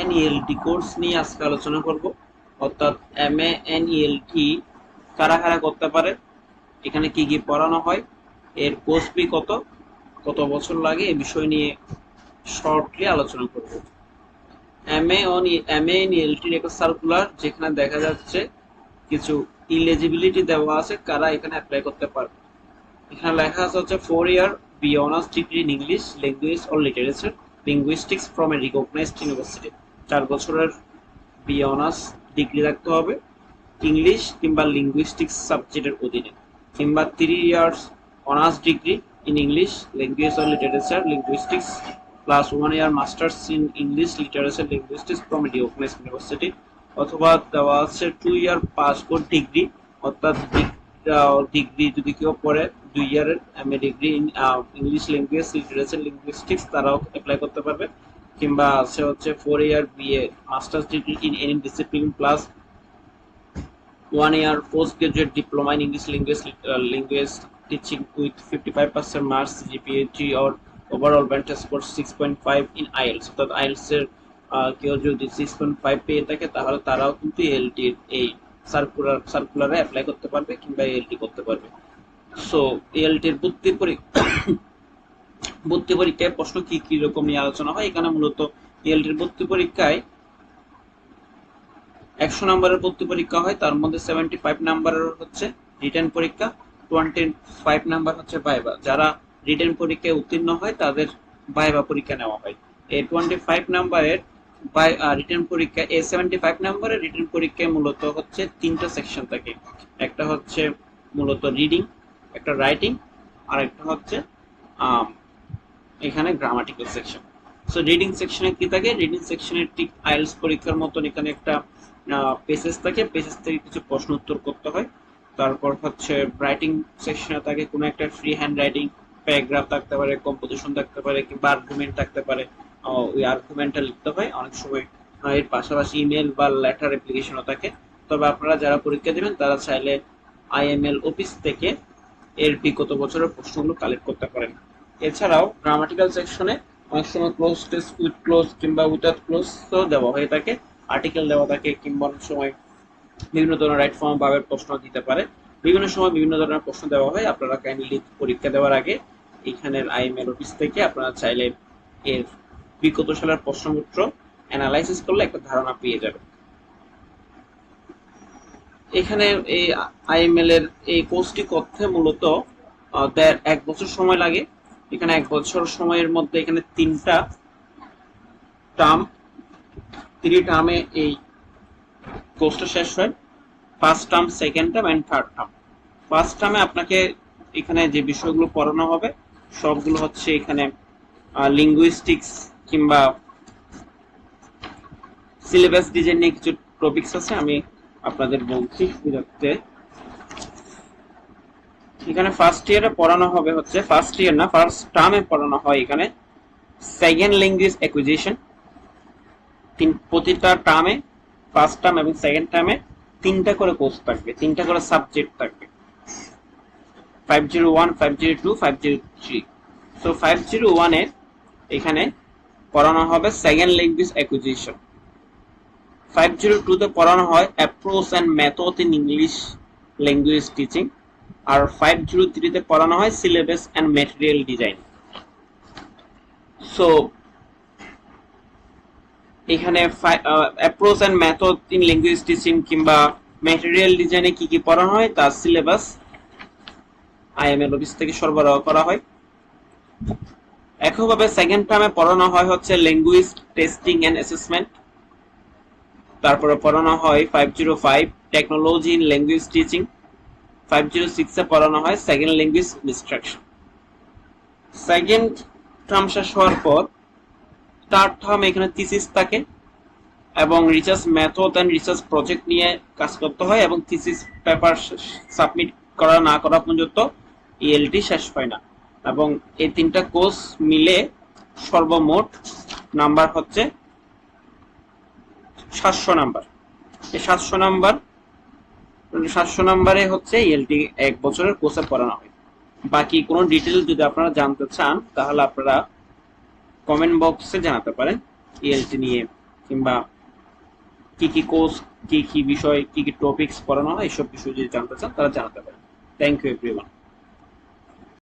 এনইএলটি course নিয়ে আজকে আলোচনা করব। অর্থাৎ এনইএলটি কারা কারা করতে পারে, এখানে কি কি পড়ানো হয়, এর কোর্স ফি কত, কত বছর লাগে, এই বিষয় নিয়ে শর্টলি আলোচনা করব। এমএএনইএলটির একটা সার্কুলার, যেখানে দেখা যাচ্ছে কিছু ইলিজিবিলিটি দেওয়া আছে কারা এখানে অ্যাপ্লাই করতে পারবে। এখানে লেখা আছে হচ্ছে 4 year B honours degree in English language or literature linguistics from a recognised university. 4 বছরের বি অনার্স ডিগ্রি রাখতে হবে ইংলিশ কিংবা লিঙ্গুইস্টিক্স সাবজেক্টের অধীনে, কিংবা 3 years honours degree in English language or literature linguistics plus 1 year masters in English literature linguistics from a recognised university. অথবা দেওয়া আছে 2 year পাসপোর্ট ডিগ্রি, অর্থাৎ ডিগ্রি যদি কেউ পড়ে 2 year MA degree in English language literature linguistics, তারাও apply করতে পারবে। কিংবা আছে হচ্ছে 4 year BA masters degree in any discipline plus 1 year post graduate diploma in English language teaching with 55% marks GPA or overall band score 6.5 in IELTS. অর্থাৎ IELTS এর কেউ যদি 6.5 পেয়ে থাকে তাহলে তারাও কিন্তু এলটি এই সার্কুলারে অ্যাপ্লাই করতে পারবে কিংবা এলটি করতে পারবে। সো এলটির ভর্তি পরীক্ষায় প্রশ্ন কি কি রকম নিয়ে আলোচনা হয়। এখানে মূলত এলটির ভর্তি পরীক্ষায় 100 নম্বরের ভর্তি পরীক্ষা হয়, তার মধ্যে 75 নাম্বারের হচ্ছে রিটেন পরীক্ষা, 25 নাম্বার হচ্ছে ভাইবা। যারা রিটেন পরীক্ষায় উত্তীর্ণ হয় তাদের ভাইবা পরীক্ষা নেওয়া হয়। এই 25 নাম্বারের রিটেন পরীক্ষা, এই 75 নাম্বারের রিটেন পরীক্ষায় মূলত হচ্ছে 3টা সেকশন থাকে। একটা হচ্ছে মূলত রিডিং, একটা রাইটিং, আর একটা হচ্ছে এখানে গ্রামাটিক্যাল সেকশন। সো রিডিং সেকশনে কি থাকে, রিডিং সেকশনের ঠিক আইএলটিএস পরীক্ষার মতন এখানে একটা পেজেস থাকে, পেজেস থেকে কিছু প্রশ্ন উত্তর করতে হয়। তারপর হচ্ছে রাইটিং সেকশনে থাকে কোনো একটা ফ্রি হ্যান্ড রাইটিং, প্যারাগ্রাফ থাকতে পারে, কম্পোজিশন থাকতে পারে, কিংবা আর্গুমেন্ট থাকতে পারে। ওই আর্গুমেন্টটা লিখতে হয় অনেক সময়। এর পাশাপাশি ইমেল বা লেটার অ্যাপ্লিকেশনও থাকে। তবে আপনারা যারা পরীক্ষা দেবেন তারা চাইলে আইএমএল অফিস থেকে এর বিগত বছরের প্রশ্নগুলো কালেক্ট করতে পারেন। এছাড়াও গ্রামাটিক্যাল সেকশনে অনেক সময় ক্লোজ টেস্ট উইথ ক্লোজ কিংবা উইথাউট ক্লোজ দেওয়া হয়ে থাকে, আর্টিকেল দেওয়া থাকে, কিংবা অনেক সময় বিভিন্ন ধরনের রাইট ফর্ম ভাবের প্রশ্ন দিতে পারে। বিভিন্ন সময় বিভিন্ন ধরনের প্রশ্ন দেওয়া হয়। আপনারা কাইন্ডলি পরীক্ষা দেওয়ার আগে এখানের আইএমএল অফিস থেকে আপনারা চাইলে এর বিগত সালের প্রশ্নপত্র অ্যানালাইসিস করলে একটা ধারণা পেয়ে যাবেন। এখানে এই আইএমএল এর এই কোর্সটি করতে মূলত 1 বছর সময় লাগে। এখানে 1 বছর সময়ের মধ্যে এখানে 3টা টার্ম, 3 টার্মে এই কোর্সটা শেষ হয়। First term, second term and third term. First টার্মে আপনাকে এখানে যে বিষয়গুলো পড়ানো হবে সবগুলো হচ্ছে এখানে লিঙ্গুইস্টিক্স কিংবা সিলেবাস ডিজাইন নিয়ে কিছু টপিকস আছে, আমি আপনাদের বলছি সুবিধার্থে। এখানে ফার্স্ট ইয়ারে পড়ানো হবে হচ্ছে, ফার্স্ট ইয়ার না, ফার্স্ট টার্মে পড়ানো হয় এখানে সেকেন্ড ল্যাঙ্গুয়েজ অ্যাকুইজিশন। প্রতিটা টার্মে, ফার্স্ট টার্ম এবং সেকেন্ড টার্মে 3টা করে কোর্স থাকবে, 3টা করে সাবজেক্ট থাকবে, 501, 502, 503। সো 501 এ এখানে পড়ানো হবে সেকেন্ড ল্যাঙ্গুয়েজ অ্যাকুইজিশন। 502 তে পড়ানো হয় approach and method in English language teaching. আর 503 তে পড়ানো হয় syllabus and material design. So এখানে approach and method in language teaching কিংবা ম্যাটেরিয়াল ডিজাইনে কি কি পড়ানো হয় তার সিলেবাস আইএমএল অফিস থেকে সরবরাহ করা হয়। একইভাবে সেকেন্ড টার্মে পড়ানো হয় হচ্ছে ল্যাঙ্গুয়েজ টেস্টিং এন্ড অ্যাসেসমেন্ট। তারপরে পড়ানো হয় 505 টেকনোলজি ইন ল্যাঙ্গুয়েজ টিচিং। 506 এ পড়ানো হয় second language instruction. Second term শেষ হওয়ার পর থার্ড টার্ম এখানে থিসিস থাকে এবং research method and research project নিয়ে কাজ করতে হয়, এবং থিসিস পেপার সাবমিট করা না করা পর্যন্ত ইএলটি শেষ হয় না। এবং এই 3টা কোর্স মিলে সর্বমোট নাম্বার হচ্ছে 700 নাম্বার। এই 700 নাম্বারে হচ্ছে ইএলটি 1 বছরের কোর্সে পড়ানো হয়। বাকি কোনো ডিটেল যদি আপনারা জানতে চান তাহলে আপনারা কমেন্ট বক্সে জানাতে পারেন ইএলটি নিয়ে কিংবা কি কি কোর্স, কি কি বিষয়, কি কি টপিকস পড়ানো হয়, এইসব বিষয় যদি জানতে চান তারা জানাতে পারেন। Thank you everyone.